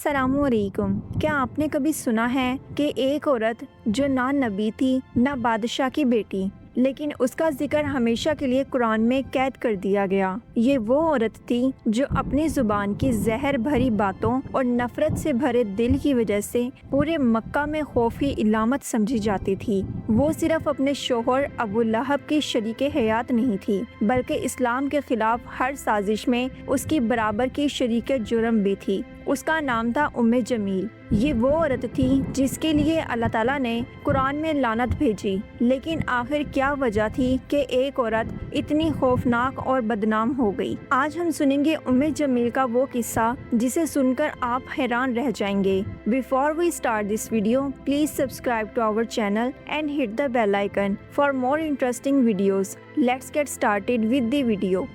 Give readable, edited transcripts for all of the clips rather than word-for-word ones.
अस्सलामु अलैकुम। क्या आपने कभी सुना है कि एक औरत जो ना नबी थी ना बादशाह की बेटी, लेकिन उसका जिक्र हमेशा के लिए कुरान में कैद कर दिया गया। ये वो औरत थी जो अपनी जुबान की जहर भरी बातों और नफरत से भरे दिल की वजह से पूरे मक्का में खौफ की इलामत समझी जाती थी। वो सिर्फ अपने शोहर अबू लहब की शरीके हयात नहीं थी, बल्कि इस्लाम के खिलाफ हर साजिश में उसकी बराबर की शरीके जुर्म भी थी। उसका नाम था उम्मे जमील। ये वो औरत थी जिसके लिए अल्लाह ताला ने कुरान में लानत भेजी। लेकिन आखिर क्या वजह थी कि एक औरत इतनी खौफनाक और बदनाम हो गई? आज हम सुनेंगे उम्मे जमील का वो किस्सा जिसे सुनकर आप हैरान रह जाएंगे। Before we start this video, please subscribe to our channel and hit the bell icon for more interesting videos. Let's get started with the video.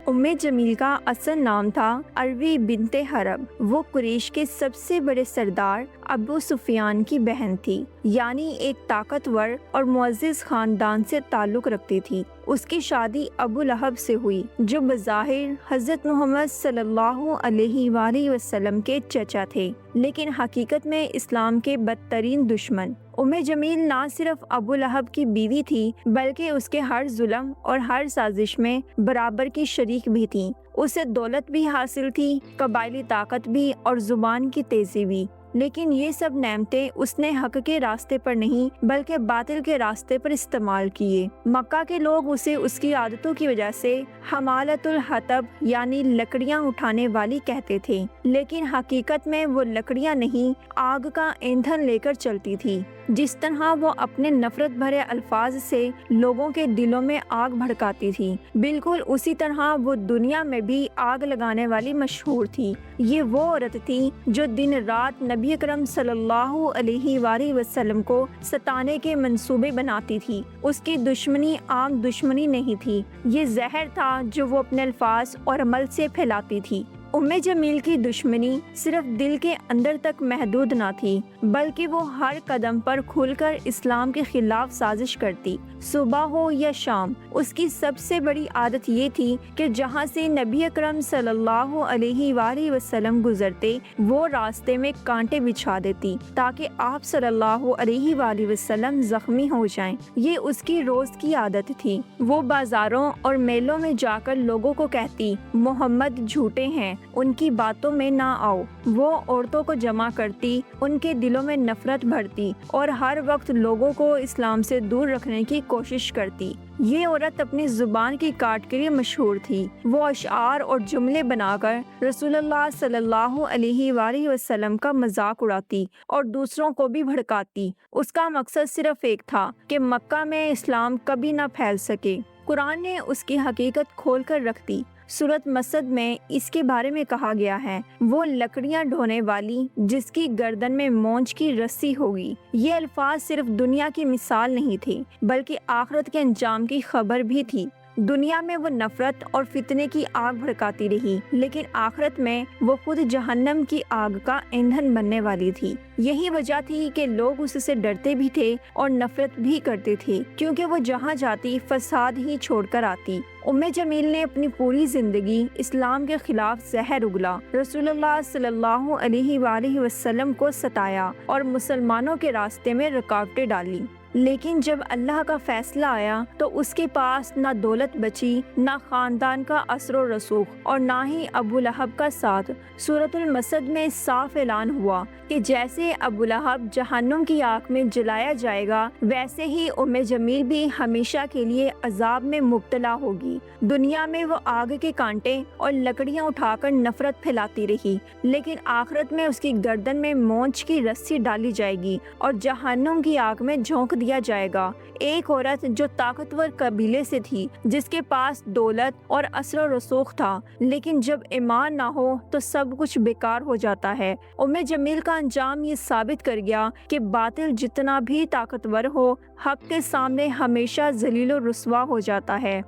Umme Jamil का असल नाम था अरवी बिनते हरब। वो कुरैश के सबसे बड़े सरदार अबू सुफियान की बहन थी, यानी एक ताकतवर और मुअज़्ज़िज़ खानदान से ताल्लुक़ रखती थी। उसकी शादी अबू लहब से हुई, जो बज़ाहिर हज़रत मोहम्मद सल्लल्लाहु अलैहि वसल्लम के चचा थे, लेकिन हकीकत में इस्लाम के बदतरीन दुश्मन। उम्मे जमील ना सिर्फ अबू लहब की बीवी थी, बल्कि उसके हर जुल्म और हर साजिश में बराबर की शरीक भी थी। उसे दौलत भी हासिल थी, कबायली ताकत भी और जुबान की तेजी भी। लेकिन ये सब नेमतें उसने हक के रास्ते पर नहीं बल्कि बातिल के रास्ते पर इस्तेमाल किए। मक्का के लोग उसे उसकी आदतों की वजह से हमालतुल हतब यानी लकड़ियां उठाने वाली कहते थे, लेकिन हकीकत में वो लकड़ियां नहीं, आग का ईंधन लेकर चलती थी। जिस तरह वो अपने नफरत भरे अल्फाज से लोगों के दिलों में आग भड़काती थी, बिल्कुल उसी तरह वो दुनिया में भी आग लगाने वाली मशहूर थी। ये वो औरत थी जो दिन रात नबी अकरम सल्लल्लाहु अलैहि वसल्लम को सताने के मंसूबे बनाती थी। उसकी दुश्मनी आम दुश्मनी नहीं थी, ये जहर था जो वो अपने अल्फाज और अमल से फैलाती थी। उम्मे जमील की दुश्मनी सिर्फ दिल के अंदर तक महदूद ना थी, बल्कि वो हर कदम पर खुलकर इस्लाम के खिलाफ साजिश करती। सुबह हो या शाम, उसकी सबसे बड़ी आदत ये थी कि जहाँ से नबी अकरम सल्लल्लाहु अलैहि वसल्लम गुजरते, वो रास्ते में कांटे बिछा देती ताकि आप सल्लल्लाहु अलैहि वसल्लम जख्मी हो जाएं। ये उसकी रोज की आदत थी। वो बाजारों और मेलों में जाकर लोगों को कहती, मोहम्मद झूठे हैं, उनकी बातों में ना आओ। वो औरतों को जमा करती, उनके दिलों में नफरत भरती और हर वक्त लोगों को इस्लाम से दूर रखने की कोशिश करती। ये औरत अपनी जुबान की काट के लिए मशहूर थी। वो अशआर और जुमले बनाकर रसूलुल्लाह सल्लल्लाहु अलैहि वसल्लम का मजाक उड़ाती और दूसरों को भी भड़काती। उसका मकसद सिर्फ एक था कि मक्का में इस्लाम कभी ना फैल सके। कुरान ने उसकी हकीकत खोल कर रख दी। सूरत मसद में इसके बारे में कहा गया है, वो लकड़ियां ढोने वाली जिसकी गर्दन में मौज की रस्सी होगी। ये अल्फाज सिर्फ दुनिया की मिसाल नहीं थे, बल्कि आखिरत के अंजाम की खबर भी थी। दुनिया में वो नफरत और फितने की आग भड़काती रही, लेकिन आखिरत में वो खुद जहन्नम की आग का ईंधन बनने वाली थी। यही वजह थी कि लोग उससे डरते भी थे और नफरत भी करते थे, क्योंकि वो जहाँ जाती फसाद ही छोड़कर आती। उम्मे जमील ने अपनी पूरी जिंदगी इस्लाम के खिलाफ जहर उगला, रसूलुल्लाह सल्लल्लाहु अलैहि वसल्लम को सताया और मुसलमानों के रास्ते में रुकावटें डाली। लेकिन जब अल्लाह का फैसला आया तो उसके पास ना दौलत बची, ना खानदान का असरो रसूख और ना ही अबू लहब का साथ। सूरतुल मसद में साफ ऐलान हुआ कि जैसे अबू लहब जहन्नुम की आग में जलाया जाएगा, वैसे ही उम्मे जमील भी हमेशा के लिए अजाब में मुब्तला होगी। दुनिया में वो आग के कांटे और लकड़ियां उठाकर नफरत फैलाती रही, लेकिन आखिरत में उसकी गर्दन में मौज की रस्सी डाली जाएगी और जहन्नुम की आग में झोंक दिया जाएगा। एक औरत जो ताकतवर कबीले से थी, जिसके पास दौलत और असर और रसूख था, लेकिन जब ईमान ना हो तो सब कुछ बेकार हो जाता है। उम्मे जमील का अंजाम ये साबित कर गया कि बातिल जितना भी ताकतवर हो, حق کے سامنے ہمیشہ ذلیل و رسوا ہو جاتا ہے۔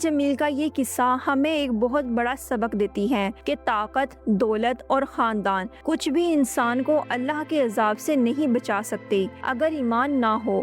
جمیل کا یہ قصہ ہمیں ایک بہت بڑا سبق دیتی ہے کہ طاقت، دولت اور خاندان کچھ بھی انسان کو اللہ کے عذاب سے نہیں بچا سکتے اگر ایمان نہ ہو۔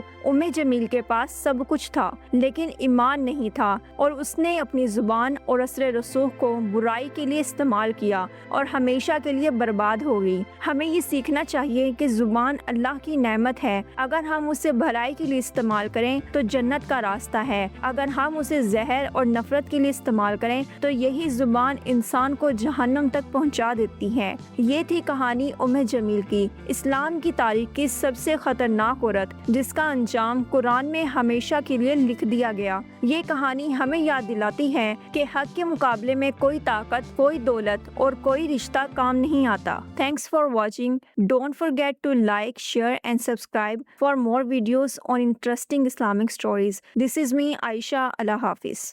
جمیل کے پاس سب کچھ تھا لیکن ایمان نہیں تھا، اور اس نے اپنی زبان اور اثر رسوخ کو برائی کے لیے استعمال کیا اور ہمیشہ کے لیے برباد ہو گئی۔ ہمیں یہ سیکھنا چاہیے کہ زبان اللہ کی نعمت ہے، اگر ہم اسے بھلائی کے لیے استعمال کریں تو جنت کا راستہ ہے، اگر ہم اسے زہر اور نفرت کے لیے استعمال کریں تو یہی زبان انسان کو جہنم تک پہنچا دیتی ہے۔ یہ تھی کہانی جمیل کی، اسلام کی تاریخ کی سب سے خطرناک عورت جس کا انجام قرآن میں ہمیشہ کے لیے لکھ دیا گیا۔ یہ کہانی ہمیں یاد دلاتی ہے کہ حق کے مقابلے میں کوئی طاقت، کوئی دولت اور کوئی رشتہ کام نہیں آتا۔ Thanks for watching. Don't forget to like, share and subscribe for more videos on interesting Islamic stories. This is me, Aisha. Allah Hafiz.